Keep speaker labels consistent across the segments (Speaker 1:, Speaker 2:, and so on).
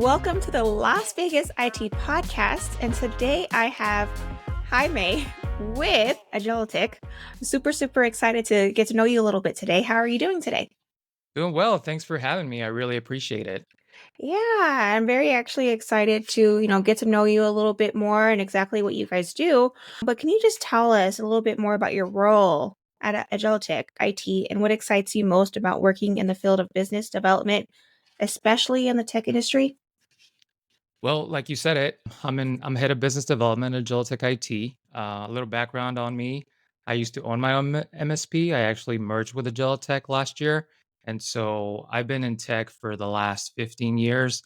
Speaker 1: Welcome to the Las Vegas IT podcast. And today I have Jaime with Agiletic. I'm super excited to get to know you a little bit today. How are you doing today?
Speaker 2: Doing well. Thanks for having me. I really appreciate it.
Speaker 1: Yeah, I'm very actually excited to, get to know you a little bit more and exactly what you guys do. But can you just tell us a little bit more about your role at Agiletec IT and what excites you most about working in the field of business development, especially in the tech industry?
Speaker 2: Well, like you said it, I'm head of business development at Agilitec IT. A little background on me. I used to own my own MSP. I actually merged with Agilitec last year. And so I've been in tech for the last 15 years.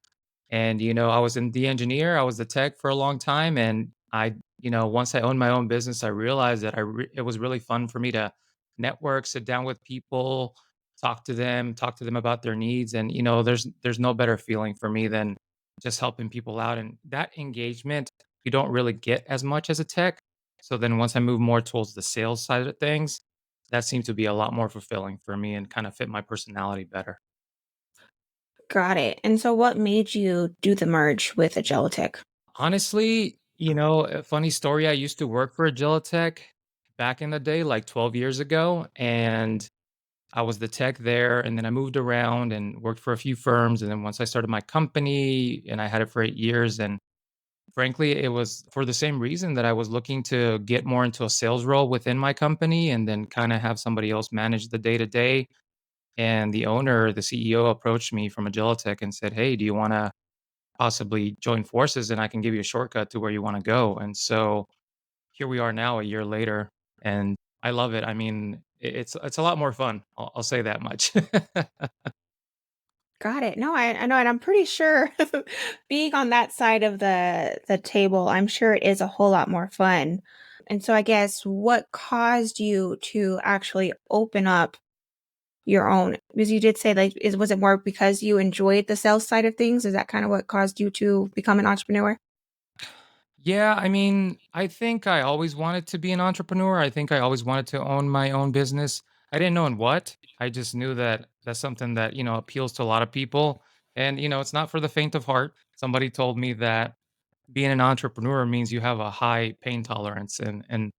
Speaker 2: And I was in the engineer, I was the tech for a long time and once I owned my own business, I realized that it was really fun for me to network, sit down with people, talk to them about their needs and there's no better feeling for me than just helping people out, and that engagement, you don't really get as much as a tech. So then once I move more towards the sales side of things, that seemed to be a lot more fulfilling for me and kind of fit my personality better.
Speaker 1: Got it. And so what made you do the merge with Agiletech?
Speaker 2: Honestly, a funny story, I used to work for Agilitech back in the day, like 12 years ago, and I was the tech there, and then I moved around and worked for a few firms, and then once I started my company, and I had it for 8 years, and frankly, it was for the same reason that I was looking to get more into a sales role within my company and then kinda have somebody else manage the day to day, and the owner, the CEO approached me from Agilitech and said, "Hey, do you wanna possibly join forces and I can give you a shortcut to where you wanna go?" And so, here we are now a year later, and I love it. I mean, it's a lot more fun, I'll say that much.
Speaker 1: Got it. No, I know, and I'm pretty sure being on that side of the table, I'm sure it is a whole lot more fun. And so I guess what caused you to actually open up your own? Because you did say like was it more because you enjoyed the sales side of things? Is that kind of what caused you to become an entrepreneur?
Speaker 2: Yeah, I mean, I think I always wanted to be an entrepreneur. I think I always wanted to own my own business. I didn't know in what. I just knew that that's something that, appeals to a lot of people. And, it's not for the faint of heart. Somebody told me that being an entrepreneur means you have a high pain tolerance and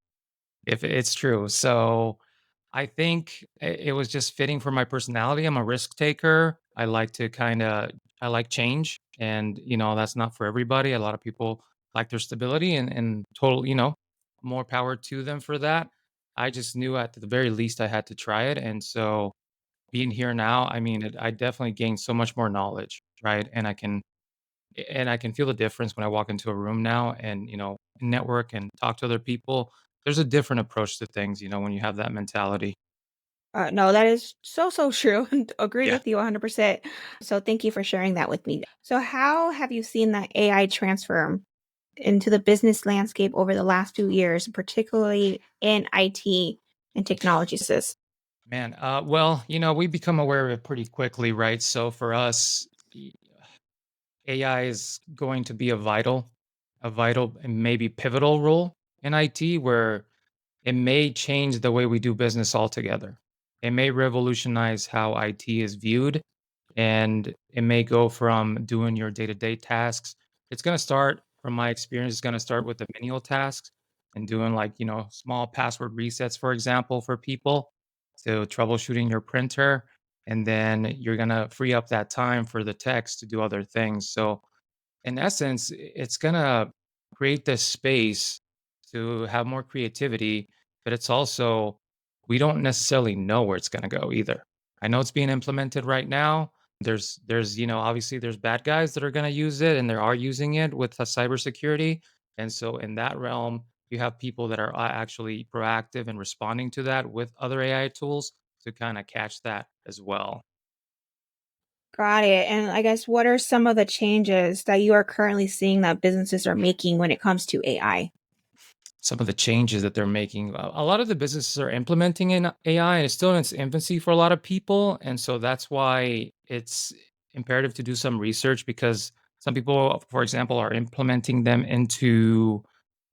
Speaker 2: if it's true. So, I think it was just fitting for my personality. I'm a risk taker. I like change, and that's not for everybody. A lot of people like their stability and total, more power to them for that. I just knew at the very least I had to try it, and so being here now, I mean, I definitely gained so much more knowledge, right? And I can feel the difference when I walk into a room now and network and talk to other people. There's a different approach to things, when you have that mentality.
Speaker 1: No, that is so true. Agree
Speaker 2: Yeah.
Speaker 1: with you 100%. So thank you for sharing that with me. So how have you seen that AI transform into the business landscape over the last few years, particularly in IT and technology services?
Speaker 2: Man, well, we become aware of it pretty quickly, right? So for us, AI is going to be a vital and maybe pivotal role in IT where it may change the way we do business altogether. It may revolutionize how IT is viewed, and it may go from doing your day-to-day tasks. It's going to start, from my experience, it's going to start with the menial tasks and doing like, small password resets, for example, for people to troubleshooting your printer. And then you're going to free up that time for the techs to do other things. So in essence, it's gonna create this space to have more creativity, but it's also we don't necessarily know where it's gonna go either. I know it's being implemented right now. There's obviously there's bad guys that are gonna use it and they are using it with cybersecurity. And so in that realm, you have people that are actually proactive and responding to that with other AI tools to kind of catch that as well.
Speaker 1: Got it. And I guess what are some of the changes that you are currently seeing that businesses are making when it comes to AI?
Speaker 2: Some of the changes that they're making. A lot of the businesses are implementing in AI, and it's still in its infancy for a lot of people, and so that's why it's imperative to do some research because some people, for example, are implementing them into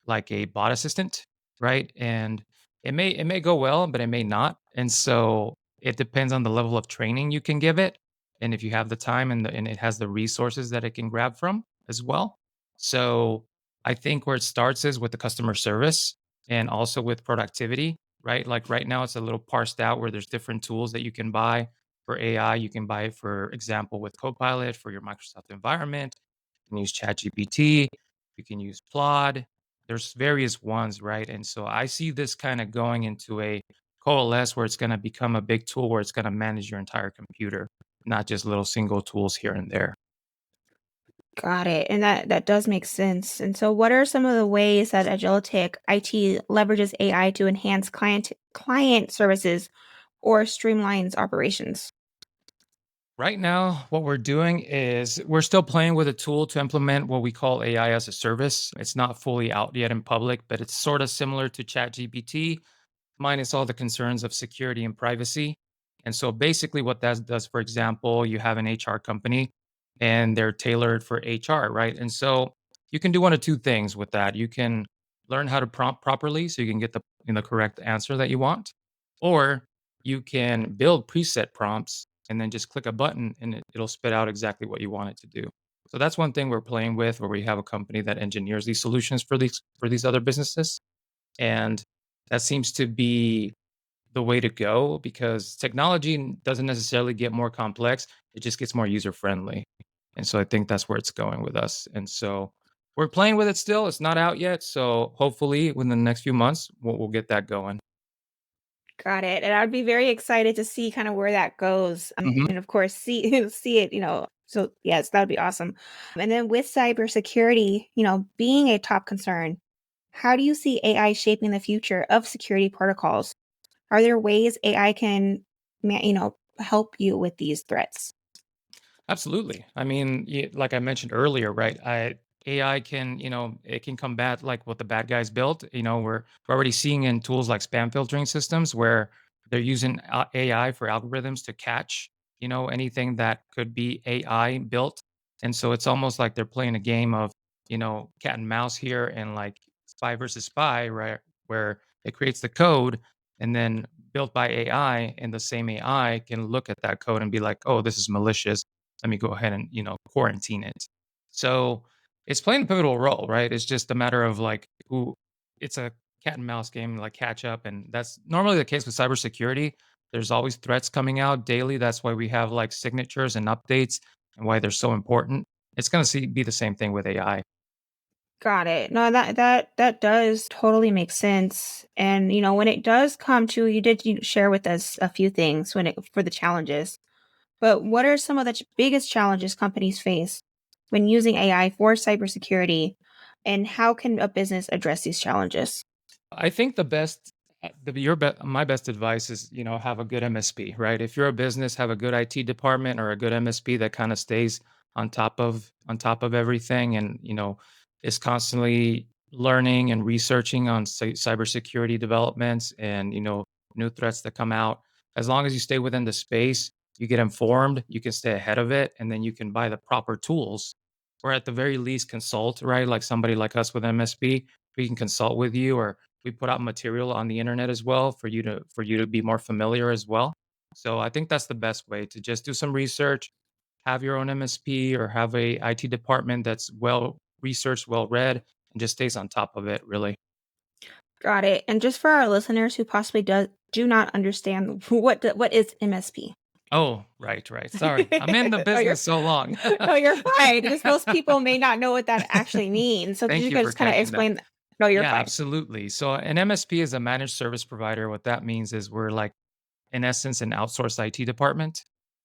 Speaker 2: like a bot assistant, right? And it may go well, but it may not, and so it depends on the level of training you can give it. and if you have the time and it has the resources that it can grab from as well. So I think where it starts is with the customer service and also with productivity, right? Like right now, it's a little parsed out where there's different tools that you can buy for AI. You can buy it, for example, with Copilot for your Microsoft environment. You can use ChatGPT. You can use Plod. There's various ones, right? And so I see this kind of going into a coalesce where it's going to become a big tool where it's going to manage your entire computer, not just little single tools here and there.
Speaker 1: Got it. And that does make sense. And so what are some of the ways that Agilitech IT leverages AI to enhance client services or streamlines operations?
Speaker 2: Right now, what we're doing is we're still playing with a tool to implement what we call AI as a service. It's not fully out yet in public, but it's sort of similar to ChatGPT, minus all the concerns of security and privacy. And so basically, what that does, for example, you have an HR company and they're tailored for HR, right? And so you can do one of two things with that. You can learn how to prompt properly so you can get the correct answer that you want, or you can build preset prompts and then just click a button and it'll spit out exactly what you want it to do. So that's one thing we're playing with, where we have a company that engineers these solutions for these other businesses, and that seems to be the way to go because technology doesn't necessarily get more complex, it just gets more user friendly. And so I think that's where it's going with us. And so we're playing with it still. It's not out yet. So hopefully within the next few months, we'll get that going.
Speaker 1: Got it. And I'd be very excited to see kind of where that goes.
Speaker 2: Mhm.
Speaker 1: And of course, see see it, So yes, that would be awesome. And then with cybersecurity, being a top concern, how do you see AI shaping the future of security protocols? Are there ways AI can, help you with these threats?
Speaker 2: Absolutely. I mean, like I mentioned earlier, right? AI can, it can combat like what the bad guys built. We're already seeing in tools like spam filtering systems where they're using AI for algorithms to catch, anything that could be AI built. And so it's almost like they're playing a game of, cat and mouse here and like spy versus spy, right? Where it creates the code and then built by AI, and the same AI can look at that code and be like, oh, this is malicious, let me go ahead and quarantine it. So it's playing a pivotal role, right? It's just a matter of like who. It's a cat and mouse game, like catch up, and that's normally the case with cybersecurity. There's always threats coming out daily. That's why we have like signatures and updates, and why they're so important. It's going to be the same thing with AI.
Speaker 1: Got it. No, that does totally make sense. And when it does come to, you did share with us a few things when it for the challenges. But what are some of the biggest challenges companies face when using AI for cybersecurity, and how can a business address these challenges?
Speaker 2: I think the best my best advice is, have a good MSP, right? If you're a business, have a good IT department or a good MSP that kind of stays on top of everything, and, is constantly learning and researching on cybersecurity developments and, new threats that come out. As long as you stay within the space, you get informed, you can stay ahead of it, and then you can buy the proper tools, or at the very least consult, right? Like somebody like us with MSP, we can consult with you, or we put out material on the internet as well for you to be more familiar as well. So I think that's the best way, to just do some research, have your own MSP or have a IT department that's well researched, well read, and just stays on top of it really.
Speaker 1: Got it. And just for our listeners who possibly do not understand what is MSP?
Speaker 2: Oh, right, right. Sorry. I'm in the
Speaker 1: Oh,
Speaker 2: business
Speaker 1: you're
Speaker 2: so long.
Speaker 1: no, you're fine. Because most people may not know what that actually means. So
Speaker 2: Thank
Speaker 1: you
Speaker 2: you
Speaker 1: could
Speaker 2: for
Speaker 1: just kind of
Speaker 2: catching that.
Speaker 1: explain. No, you're
Speaker 2: Yeah,
Speaker 1: fine.
Speaker 2: absolutely. So an MSP is a managed service provider. What that means is we're like, in essence, an outsourced IT department.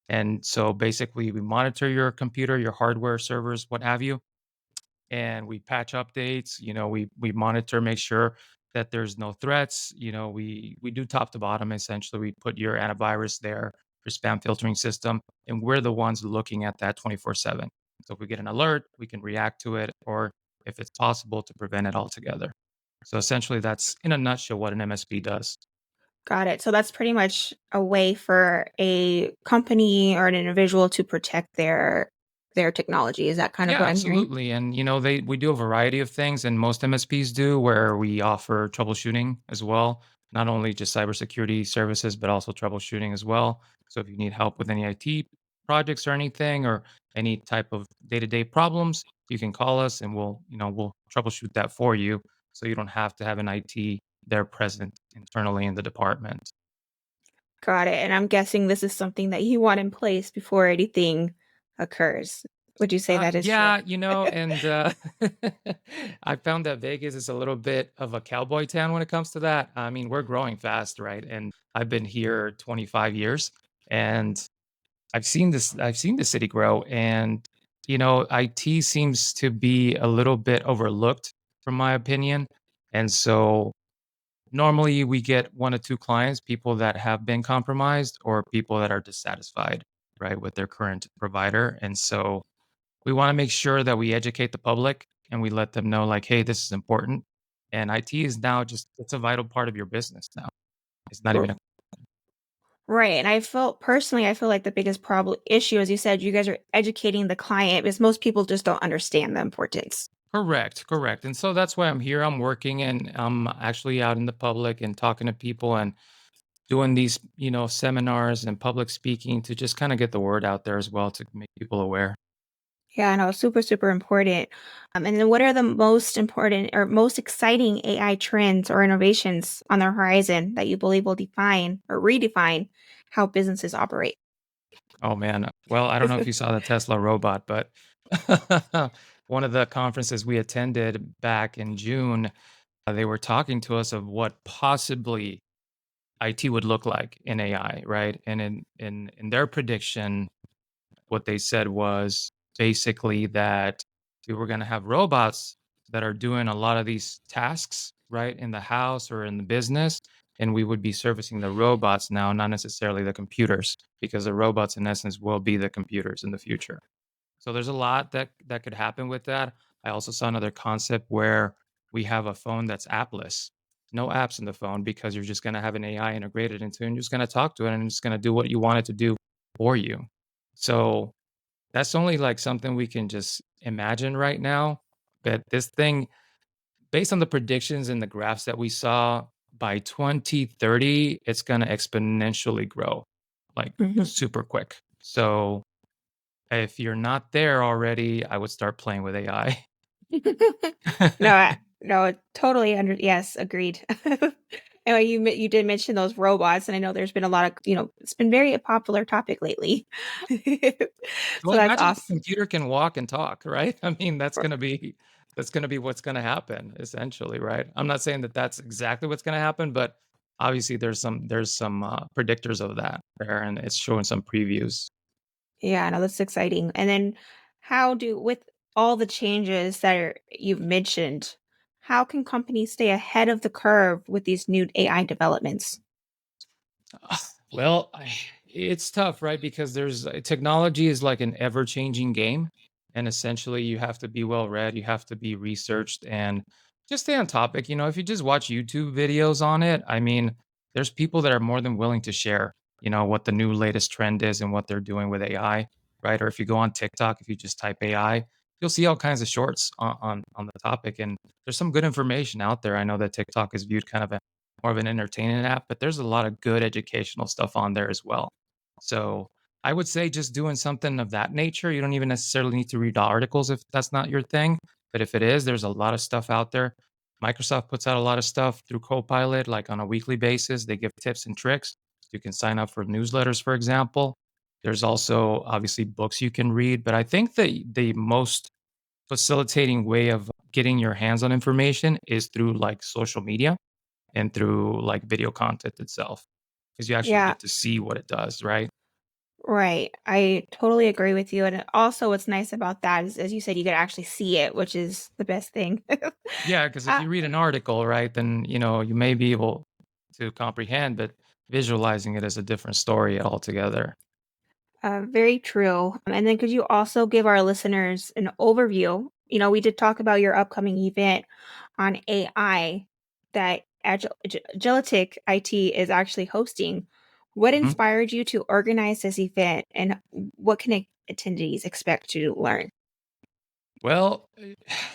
Speaker 2: And so basically, we monitor your computer, your hardware, servers, what have you, and we patch updates. We monitor, make sure that there's no threats. We do top to bottom. Essentially, we put your antivirus there, your spam filtering system, and we're the ones looking at that 24/7. So if we get an alert, we can react to it, or if it's possible, to prevent it altogether. So essentially, that's in a nutshell what an MSP does.
Speaker 1: Got it. So that's pretty much a way for a company or an individual to protect their technology. Is that kind of
Speaker 2: Yeah,
Speaker 1: what I'm hearing?
Speaker 2: absolutely. And we do a variety of things, and most MSPs do, where we offer troubleshooting as well, not only just cybersecurity services, but also troubleshooting as well. So if you need help with any IT projects or anything, or any type of day-to-day problems, you can call us and we'll troubleshoot that for you so you don't have to have an IT there present internally in the department.
Speaker 1: Got it. And I'm guessing this is something that you want in place before anything occurs. Would you say that is true?
Speaker 2: Yeah, and I found that Vegas is a little bit of a cowboy town when it comes to that. I mean, we're growing fast, right? And I've been here 25 years, and I've seen the city grow, and IT seems to be a little bit overlooked from my opinion. And so normally we get one or two clients, people that have been compromised or people that are dissatisfied, right, with their current provider. And so we want to make sure that we educate the public and we let them know like, hey, this is important. And IT is now just it's a vital part of your business now. It's not even a
Speaker 1: Right. And I felt personally, I feel like the biggest problem issue, as you said, you guys are educating the client because most people just don't understand the importance.
Speaker 2: correct, correct. And so that's why I'm here. I'm working and I'm actually out in the public and talking to people and doing these, seminars and public speaking to just kind of get the word out there as well to make people aware.
Speaker 1: Yeah, no, super, super important. And then what are the most important or most exciting AI trends or innovations on the horizon that you believe will define or redefine how businesses operate?
Speaker 2: Oh man. Well, I don't know if you saw the Tesla robot, but one of the conferences we attended back in June, they were talking to us of what possibly IT would look like in AI, right? And in their prediction, what they said was basically that we were going to have robots that are doing a lot of these tasks, right, in the house or in the business, and we would be servicing the robots now, not necessarily the computers, because the robots in essence will be the computers in the future. So there's a lot that could happen with that. I also saw another concept where we have a phone that's appless. No apps in the phone because you're just going to have an AI integrated into it and you're just going to talk to it and it's going to do what you want it to do for you. So that's only like something we can just imagine right now. But this thing, based on the predictions and the graphs that we saw, by 2030, it's going to exponentially grow like
Speaker 1: Mhm.
Speaker 2: super quick. So if you're not there already, I would start playing with AI.
Speaker 1: No, no, totally yes, agreed. Anyway, you did mention those robots, and I know there's been a lot of, it's been very a popular topic lately. So
Speaker 2: Well,
Speaker 1: that's
Speaker 2: imagine if a
Speaker 1: awesome.
Speaker 2: computer can walk and talk, right? I mean, that's gonna be what's gonna happen essentially, right? I'm not saying that that's exactly what's gonna happen, but obviously there's some predictors of that there, and it's showing some previews.
Speaker 1: Yeah, no, that's exciting. And then with all the changes that you've mentioned, how can companies stay ahead of the curve with these new AI developments?
Speaker 2: Well, it's tough, right? Because technology is like an ever-changing game, and essentially you have to be well read, you have to be researched, and just stay on topic. If you just watch YouTube videos on it, I mean, there's people that are more than willing to share, what the new latest trend is and what they're doing with AI, right? Or if you go on TikTok, if you just type AI, you'll see all kinds of shorts on the topic, and there's some good information out there. I know that TikTok is viewed kind of more of an entertainment app, but there's a lot of good educational stuff on there as well. So I would say just doing something of that nature. You don't even necessarily need to read articles if that's not your thing. But if it is, there's a lot of stuff out there. Microsoft puts out a lot of stuff through Copilot, like on a weekly basis. They give tips and tricks. You can sign up for newsletters, for example. There's also obviously books you can read. But I think the most facilitating way of getting your hands on information is through like social media and through like video content itself because you actually
Speaker 1: Yeah,
Speaker 2: get to see what it does, right?
Speaker 1: right. I totally agree with you. And also, what's nice about that is, as you said, you can actually see it, which is the best thing.
Speaker 2: Yeah, because if
Speaker 1: uh,
Speaker 2: you read an article, right, then you may be able to comprehend, but visualizing it is a different story altogether.
Speaker 1: Very true. And then could you also give our listeners an overview? We did talk about your upcoming event on AI that Agilitec IT is actually hosting. What
Speaker 2: Mhm.
Speaker 1: inspired you to organize this event, and what can attendees expect to learn?
Speaker 2: Well,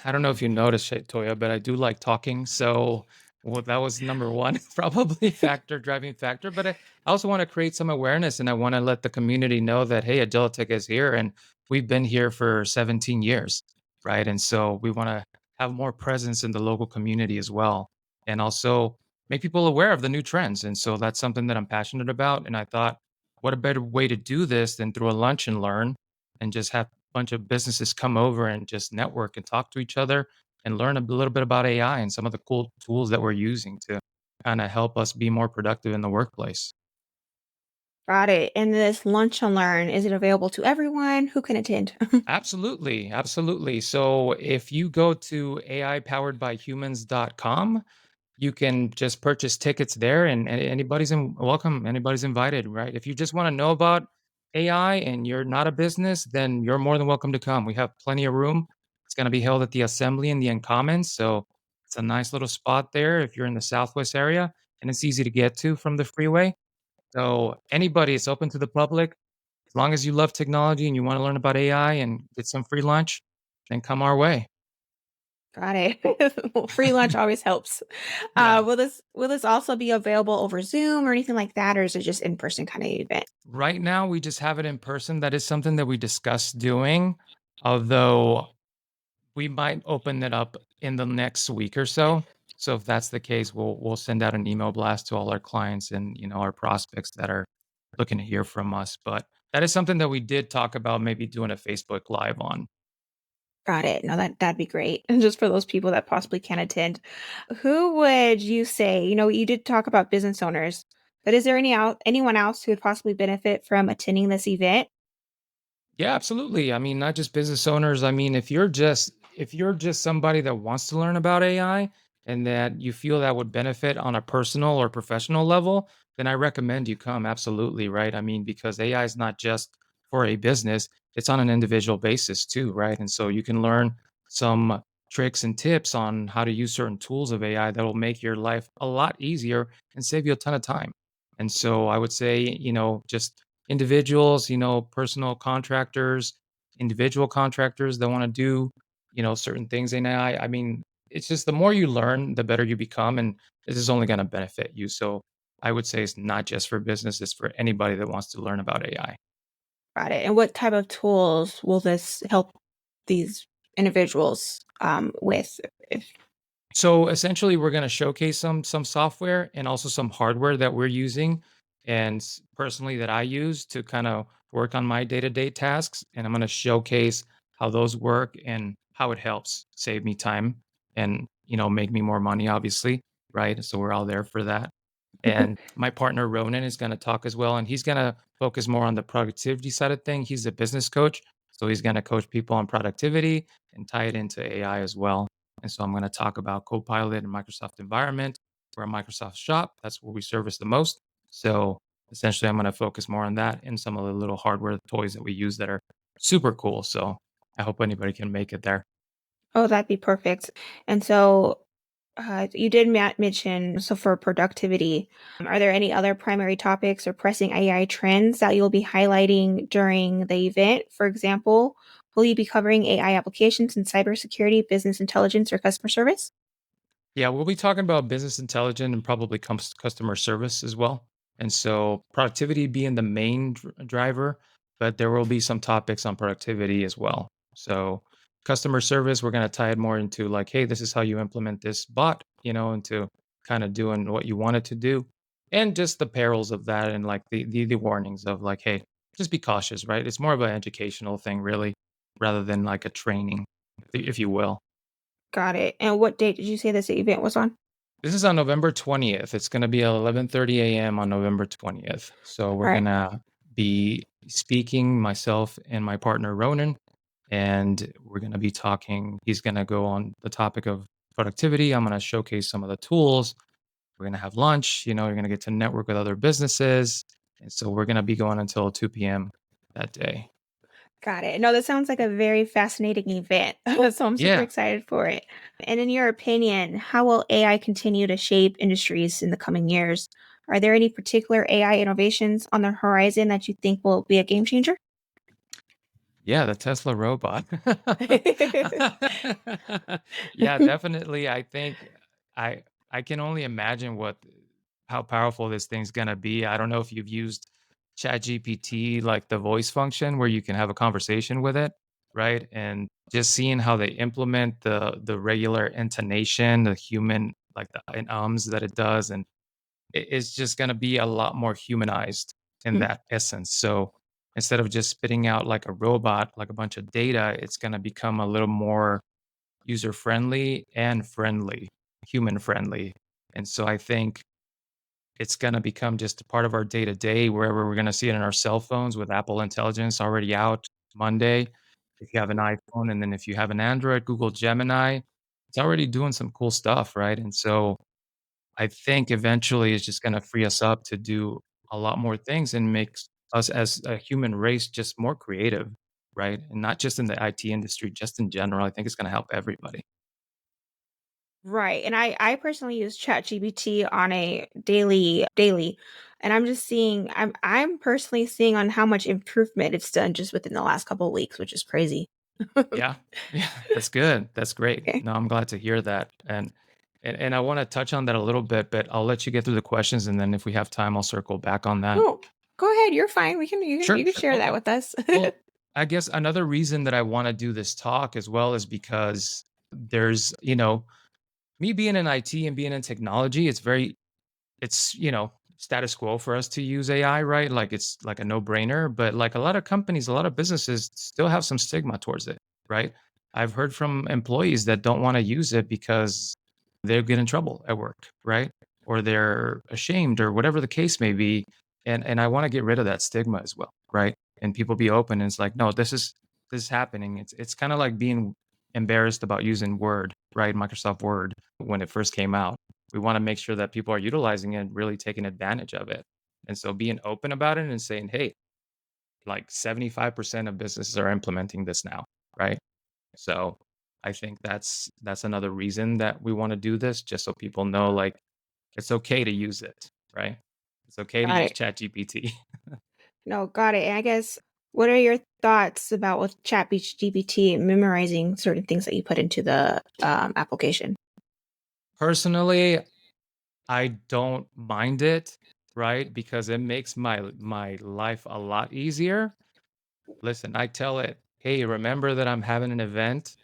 Speaker 2: I don't know if you noticed, Shaytoya, but I do like talking. So Well, that was number one, probably factor, driving factor. But I also want to create some awareness and I want to let the community know that, hey, Agilitech is here and we've been here for 17 years, right? And so we want to have more presence in the local community as well. And also make people aware of the new trends. And so that's something that I'm passionate about. And I thought, what a better way to do this than through a lunch and learn and just have a bunch of businesses come over and just network and talk to each other and learn a little bit about AI and some of the cool tools that we're using to kind of help us be more productive in the workplace.
Speaker 1: Got it. And this lunch and learn, is it available to everyone who can attend?
Speaker 2: Absolutely. Absolutely. So if you go to aipoweredbyhumans.com, you can just purchase tickets there and anybody's welcome, anybody's invited, right? If you just want to know about AI and you're not a business, then you're more than welcome to come. We have plenty of room. It's going to be held at the Assembly in the Uncommons, so it's a nice little spot there if you're in the Southwest area, and it's easy to get to from the freeway. So anybody, it's open to the public. As long as you love technology and you want to learn about AI and get some free lunch, then come our way.
Speaker 1: Got it. Well, free lunch always helps.
Speaker 2: Yeah.
Speaker 1: Will this also be available over Zoom or anything like that, or is it just in-person kind of event?
Speaker 2: Right now, we just have it in person. That is something that we discussed doing, although we might open it up in the next week or so. So if that's the case, we'll send out an email blast to all our clients and our prospects that are looking to hear from us. But that is something that we did talk about maybe doing a Facebook Live on.
Speaker 1: Got it. No, that'd be great. And just for those people that possibly can't attend, who would you say, you did talk about business owners, but is there anyone else who would possibly benefit from attending this event?
Speaker 2: Yeah, absolutely. I mean, not just business owners. I mean, if you're just somebody that wants to learn about AI and that you feel that would benefit on a personal or professional level, then I recommend you come. Absolutely, right? I mean, because AI is not just for a business, it's on an individual basis too, right? And so you can learn some tricks and tips on how to use certain tools of AI that will make your life a lot easier and save you a ton of time. And so I would say, just individuals, personal contractors, individual contractors that want to do, certain things in AI. I mean, it's just the more you learn, the better you become. And this is only going to benefit you. So I would say it's not just for business, it's for anybody that wants to learn about AI.
Speaker 1: Got it. And what type of tools will this help these individuals with? If,
Speaker 2: So essentially, we're going to showcase some software and also some hardware that we're using, and personally that I use to kind of work on my day to day tasks. And I'm going to showcase how those work and how it helps save me time and make me more money, obviously, right? So we're all there for that. And my partner Ronan is going to talk as well, and he's going to focus more on the productivity side of thing. He's a business coach, so he's going to coach people on productivity and tie it into AI as well. And so I'm going to talk about Copilot and Microsoft environment. We're a Microsoft shop. That's where we service the most. So essentially, I'm going to focus more on that and some of the little hardware toys that we use that are super cool. So I hope anybody can make it there.
Speaker 1: oh, that'd be perfect. And so you did mention, so for productivity, are there any other primary topics or pressing AI trends that you'll be highlighting during the event? For example, will you be covering AI applications in cybersecurity, business intelligence, or customer service?
Speaker 2: Yeah, we'll be talking about business intelligence and probably customer service as well. And so productivity being the main driver, but there will be some topics on productivity as well. So customer service, we're going to tie it more into like, hey, this is how you implement this bot, into kind of doing what you want it to do. And just the perils of that and like the warnings of like, hey, just be cautious, right? It's more of an educational thing, really, rather than like a training, if you will.
Speaker 1: Got it. And what date did you say this event was on?
Speaker 2: This is on November 20th. It's gonna be at 11:30 AM on November 20th. So we're
Speaker 1: All right.
Speaker 2: gonna be speaking, myself and my partner Ronan, and we're gonna be talking. He's gonna go on the topic of productivity. I'm gonna showcase some of the tools. We're gonna have lunch. You're gonna get to network with other businesses. And so we're gonna be going until 2 p.m. that day.
Speaker 1: Got it. No, that sounds like a very fascinating event. So I'm super
Speaker 2: Yeah.
Speaker 1: excited for it. And in your opinion, how will AI continue to shape industries in the coming years? Are there any particular AI innovations on the horizon that you think will be a game changer?
Speaker 2: Yeah, the Tesla robot. Yeah, definitely. I think I can only imagine what how powerful this thing's gonna be. I don't know if you've used ChatGPT, like the voice function where you can have a conversation with it, right? And just seeing how they implement the regular intonation, the human like the and ums that it does, and it's just gonna be a lot more humanized in
Speaker 1: Hmm.
Speaker 2: that essence. So instead of just spitting out like a robot, like a bunch of data, it's gonna become a little more user friendly and friendly, human friendly. And so I think it's going to become just a part of our day to day, wherever we're going to see it in our cell phones with Apple Intelligence already out Monday. If you have an iPhone, and then if you have an Android, Google Gemini, it's already doing some cool stuff, right? And so I think eventually it's just going to free us up to do a lot more things and makes us as a human race just more creative, right? And not just in the IT industry, just in general. I think it's going to help everybody.
Speaker 1: Right, and I personally use ChatGPT on a daily, and I'm just seeing I'm personally seeing on how much improvement it's done just within the last couple of weeks, which is crazy.
Speaker 2: Yeah. Yeah, that's good. That's great.
Speaker 1: Okay.
Speaker 2: No, I'm glad to hear that. And I wanna touch on that a little bit, but I'll let you get through the questions, and then if we have time, I'll circle back on that.
Speaker 1: No, go ahead. You're fine. We can
Speaker 2: Sure,
Speaker 1: you can
Speaker 2: sure.
Speaker 1: share that
Speaker 2: Okay.
Speaker 1: with us.
Speaker 2: Well, I guess another reason that I wanna do this talk as well is because there's, me being in IT and being in technology, it's status quo for us to use AI, right? Like it's like a no-brainer, but like a lot of companies, a lot of businesses still have some stigma towards it, right? I've heard from employees that don't want to use it because they'll get in trouble at work, right? Or they're ashamed or whatever the case may be. And I want to get rid of that stigma as well, right? And people be open and it's like, no, this is happening. It's kind of like being embarrassed about using Word, right? Microsoft Word when it first came out. We wanna make sure that people are utilizing it and really taking advantage of it. And so being open about it and saying, "Hey, like 75% of businesses are implementing this now," right? So I think that's another reason that we wanna do this, just so people know, like, it's okay to use it, right? It's okay to
Speaker 1: Got
Speaker 2: use
Speaker 1: it.
Speaker 2: ChatGPT.
Speaker 1: No, got it. And I guess what are your thoughts about with ChatGPT memorizing certain things that you put into the application?
Speaker 2: Personally, I don't mind it, right? Because it makes my life a lot easier. Listen, I tell it, "Hey, remember that I'm having an event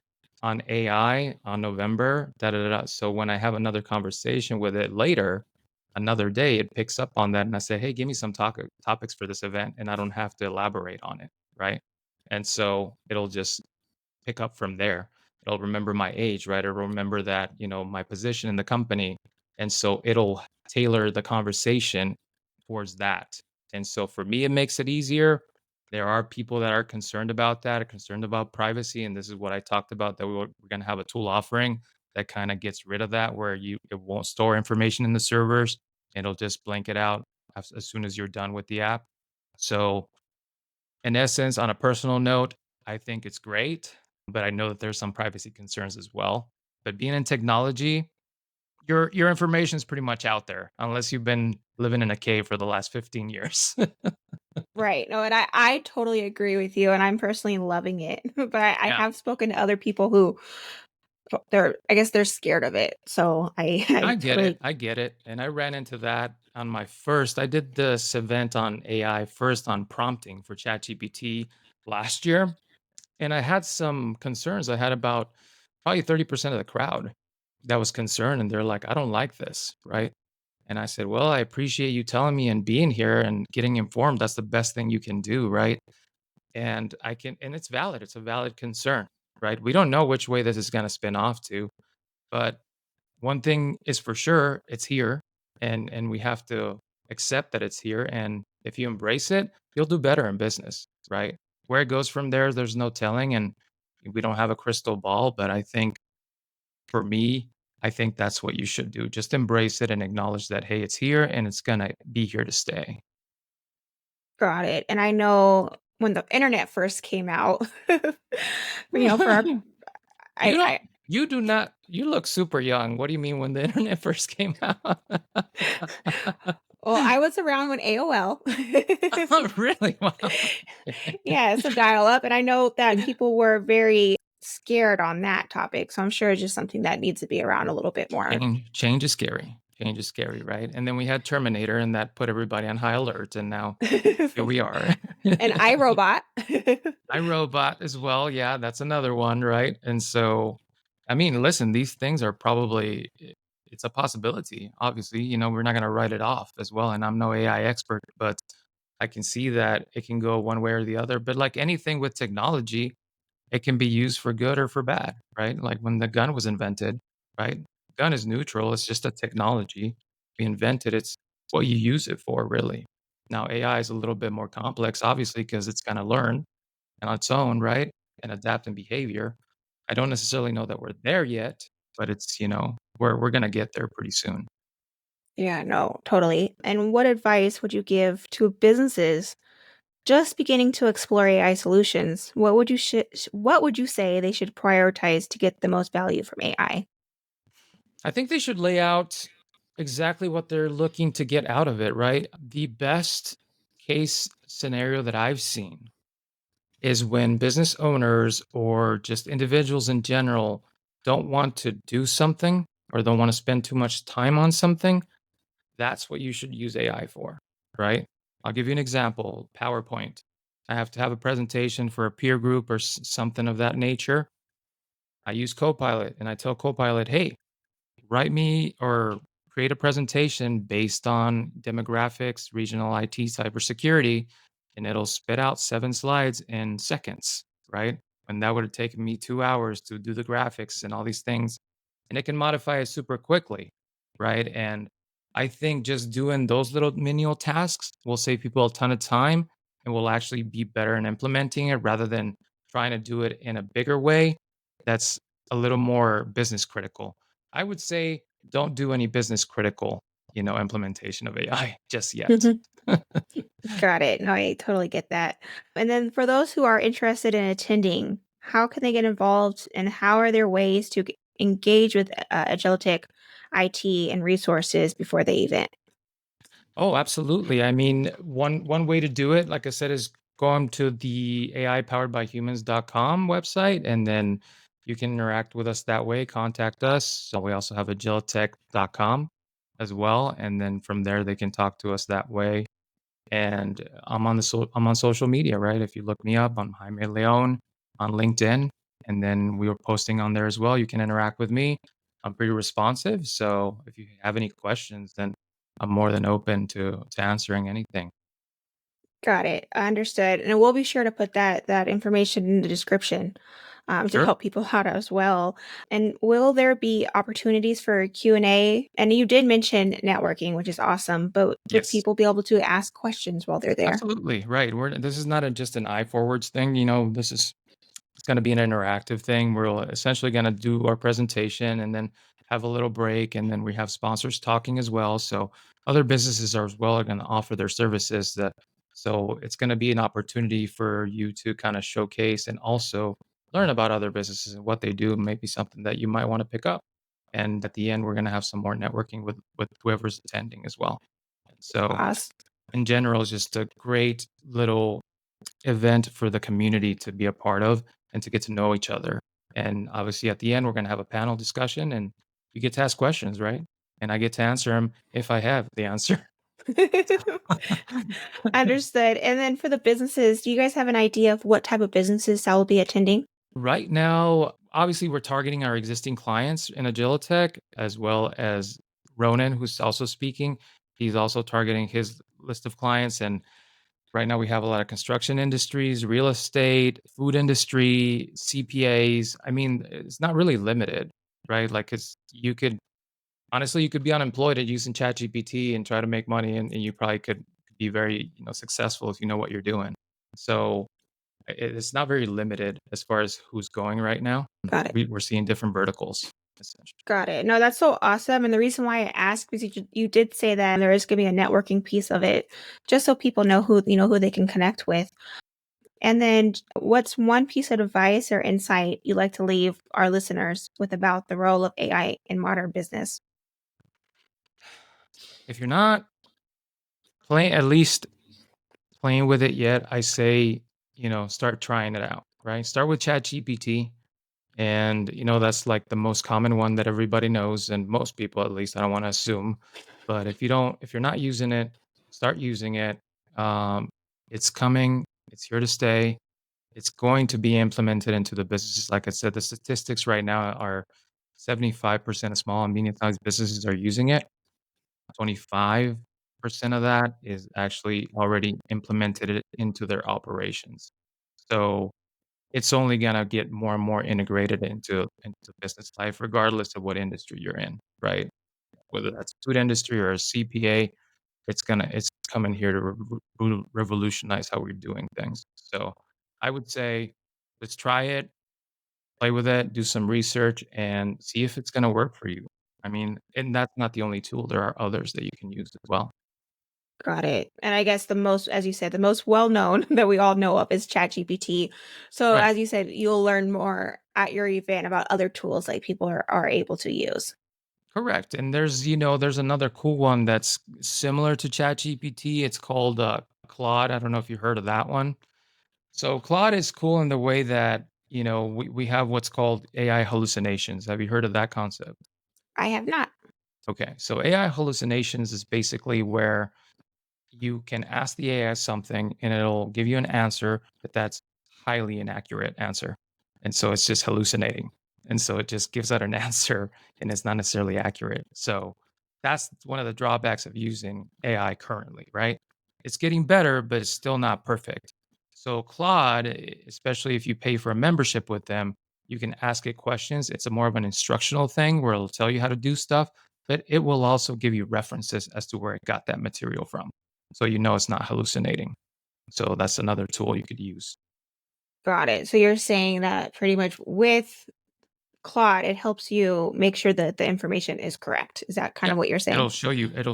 Speaker 2: on AI on November, da da da." Da." So when I have another conversation with it later, another day, it picks up on that, and I say, "Hey, give me some topics for this event," and I don't have to elaborate on it, right? And so it'll just pick up from there. It'll remember my age, right? It'll remember that, my position in the company. And so it'll tailor the conversation towards that. And so for me, it makes it easier. There are people that are concerned about that, are concerned about privacy. And this is what I talked about that we're going to have a tool offering that kind of gets rid of that, where it won't store information in the servers. It'll just blank it out as soon as you're done with the app. So in essence, on a personal note, I think it's great, but I know that there's some privacy concerns as well. But being in technology, your information is pretty much out there unless you've been living in a cave for the last 15 years.
Speaker 1: Right. No, and I totally agree with you, and I'm personally loving it. But I
Speaker 2: Yeah,
Speaker 1: have spoken to other people who they're I guess they're scared of it. So I
Speaker 2: I
Speaker 1: I
Speaker 2: get it.
Speaker 1: totally
Speaker 2: I get it. And I ran into that on my first. I did this event on AI first on prompting for ChatGPT last year. And I had some concerns. I had about probably 30% of the crowd that was concerned. And they're like, I don't like this. Right. And I said, well, I appreciate you telling me and being here and getting informed. That's the best thing you can do. Right. And it's valid. It's a valid concern. Right. We don't know which way this is going to spin off to. But one thing is for sure, it's here. And we have to accept that it's here. And if you embrace it, you'll do better in business. Right. Where it goes from there, there's no telling. And we don't have a crystal ball. But I think for me, I think that's what you should do. Just embrace it and acknowledge that, hey, it's here and it's going to be here to stay.
Speaker 1: got it. And I know when the internet first came out, for our
Speaker 2: you don't,
Speaker 1: I
Speaker 2: you do not, you look super young. What do you mean when the internet first came out?
Speaker 1: well, I was around when AOL.
Speaker 2: Oh, really? Wow.
Speaker 1: Yeah, so dial up, and I know that people were very scared on that topic. So I'm sure it's just something that needs to be around a little bit more.
Speaker 2: Change is scary. Change is scary, right? And then we had Terminator, and that put everybody on high alert, and now here we are.
Speaker 1: An iRobot.
Speaker 2: iRobot as well, yeah, that's another one, right? And so, I mean, listen, these things are probably it's a possibility. Obviously, we're not gonna write it off as well, and I'm no AI expert, but I can see that it can go one way or the other. But like anything with technology, it can be used for good or for bad, right? Like when the gun was invented, right? Gun is neutral. It's just a technology. We invented it's what you use it for, really. Now AI is a little bit more complex, obviously, because it's gonna learn on its own, right? And adapt in behavior. I don't necessarily know that we're there yet, but it's, we're gonna get there pretty soon.
Speaker 1: Yeah, no, totally. And what advice would you give to businesses just beginning to explore AI solutions? What would you say they should prioritize to get the most value from AI?
Speaker 2: I think they should lay out exactly what they're looking to get out of it, right? The best case scenario that I've seen is when business owners or just individuals in general don't want to do something or don't want to spend too much time on something. That's what you should use AI for, right? I'll give you an example. PowerPoint. I have to have a presentation for a peer group or something of that nature. I use Copilot and I tell Copilot, hey, write me or create a presentation based on demographics, regional IT, cybersecurity, and it'll spit out 7 slides in seconds, right? And that would have taken me 2 hours to do the graphics and all these things. And it can modify it super quickly, right? And I think just doing those little menial tasks will save people a ton of time and will actually be better in implementing it rather than trying to do it in a bigger way that's a little more business critical. I would say don't do any business critical, implementation of AI just yet.
Speaker 1: Got it. No, I totally get that. And then for those who are interested in attending, how can they get involved and how are there ways to engage with Agilitec IT and resources before the event?
Speaker 2: Oh, absolutely. I mean, one way to do it, like I said, is go on to the AI powered by humans.com website, and then you can interact with us that way, contact us. So we also have agilitech.com as well. And then from there they can talk to us that way. And I'm on social media, right? If you look me up, I'm Jaime Leon on LinkedIn, and then we were posting on there as well. You can interact with me. I'm pretty responsive, so if you have any questions, then I'm more than open to answering anything.
Speaker 1: Got it. I understood. And we'll be sure to put that information in the description to
Speaker 2: Sure.
Speaker 1: help people out as well. And will there be opportunities for Q&A? And you did mention networking, which is awesome, but would
Speaker 2: Yes.
Speaker 1: people be able to ask questions while they're there?
Speaker 2: Absolutely. Right. This is not just an eye forwards thing. This is It's gonna be an interactive thing. We're essentially gonna do our presentation and then have a little break, and then we have sponsors talking as well. So other businesses are as well are gonna offer their services so it's gonna be an opportunity for you to kind of showcase and also learn about other businesses and what they do, maybe something that you might want to pick up. And at the end, we're gonna have some more networking with whoever's attending as well. So
Speaker 1: Awesome.
Speaker 2: in general, it's just a great little event for the community to be a part of and to get to know each other. And obviously, at the end, we're going to have a panel discussion and you get to ask questions, right? And I get to answer them if I have the answer.
Speaker 1: Understood. And then for the businesses, do you guys have an idea of what type of businesses that will be attending?
Speaker 2: Right now, obviously, we're targeting our existing clients in Agilitech as well as Ronan, who's also speaking. He's also targeting his list of clients. And right now, we have a lot of construction industries, real estate, food industry, CPAs. I mean, it's not really limited, right? Like, it's you could honestly, you could be unemployed at using ChatGPT and try to make money, and you probably could be very successful if you know what you're doing. So it's not very limited as far as who's going right now.
Speaker 1: Got it.
Speaker 2: We're seeing different verticals essentially.
Speaker 1: Got it. No, that's so awesome. And the reason why I asked is you did say that there is going to be a networking piece of it, just so people know who they can connect with. And then what's one piece of advice or insight you'd like to leave our listeners with about the role of AI in modern business?
Speaker 2: If you're not playing, at least playing with it yet, I say start trying it out. Right, start with ChatGPT. And, that's like the most common one that everybody knows, and most people at least, I don't wanna assume. But if you're not using it, start using it. Um, it's coming, it's here to stay. It's going to be implemented into the businesses. Like I said, the statistics right now are 75% of small and medium-sized businesses are using it. 25% of that is actually already implemented it into their operations. So it's only gonna get more and more integrated into business life, regardless of what industry you're in, right? Whether that's food industry or a CPA, it's coming here to revolutionize how we're doing things. So I would say, let's try it, play with it, do some research, and see if it's gonna work for you. I mean, and that's not the only tool. There are others that you can use as well.
Speaker 1: Got it. And I guess the most, as you said, the most well-known that we all know of is ChatGPT. So
Speaker 2: Right.
Speaker 1: as you said, you'll learn more at your event about other tools like people are able to use.
Speaker 2: Correct, and there's another cool one that's similar to ChatGPT. It's called, Claude. I don't know if you heard of that one. So Claude is cool in the way that, we have what's called AI hallucinations. Have you heard of that concept?
Speaker 1: I have not.
Speaker 2: Okay, so AI hallucinations is basically where you can ask the AI something and it'll give you an answer, but that's highly inaccurate answer. And so it's just hallucinating. And so it just gives out an answer and it's not necessarily accurate. So that's one of the drawbacks of using AI currently, right? It's getting better, but it's still not perfect. So Claude, especially if you pay for a membership with them, you can ask it questions. It's a more of an instructional thing where it'll tell you how to do stuff, but it will also give you references as to where it got that material from. So you know it's not hallucinating. So that's another tool you could use.
Speaker 1: Got it. So you're saying that pretty much with Claude, it helps you make sure that the information is correct. Is that kind
Speaker 2: Yeah.
Speaker 1: of what you're saying?
Speaker 2: It'll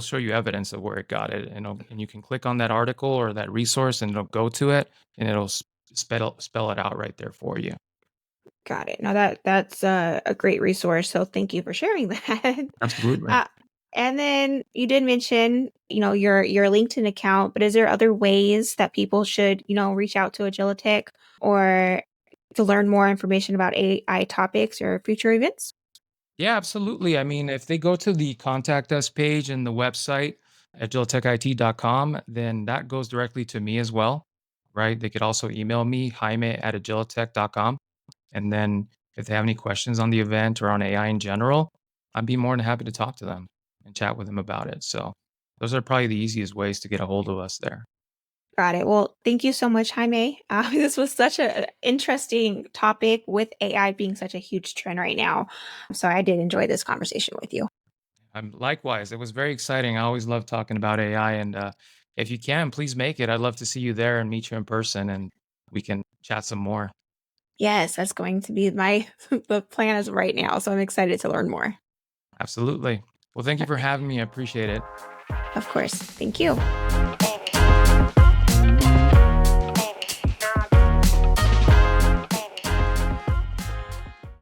Speaker 2: show you evidence of where it got it, and you can click on that article or that resource, and it'll go to it, and it'll spell it out right there for you.
Speaker 1: Got it. Now that's a great resource. So thank you for sharing that.
Speaker 2: Absolutely.
Speaker 1: uh, and then you did mention, your LinkedIn account, but is there other ways that people should, reach out to Agilitech or to learn more information about AI topics or future events?
Speaker 2: Yeah, absolutely. I mean, if they go to the contact us page in the website, agilitechit.com, then that goes directly to me as well, right? They could also email me, Jaime@agilitech.com. And then if they have any questions on the event or on AI in general, I'd be more than happy to talk to them and chat with them about it. So those are probably the easiest ways to get a hold of us there.
Speaker 1: Got it. Well, thank you so much, Jaime. This was such a interesting topic with AI being such a huge trend right now. So I did enjoy this conversation with you.
Speaker 2: Likewise, it was very exciting. I always love talking about AI. And if you can, please make it. I'd love to see you there and meet you in person and we can chat some more.
Speaker 1: Yes, that's going to be my the plan as of right now. So I'm excited to learn more.
Speaker 2: Absolutely. Well, thank you for having me. I appreciate it.
Speaker 1: Of course. Thank you.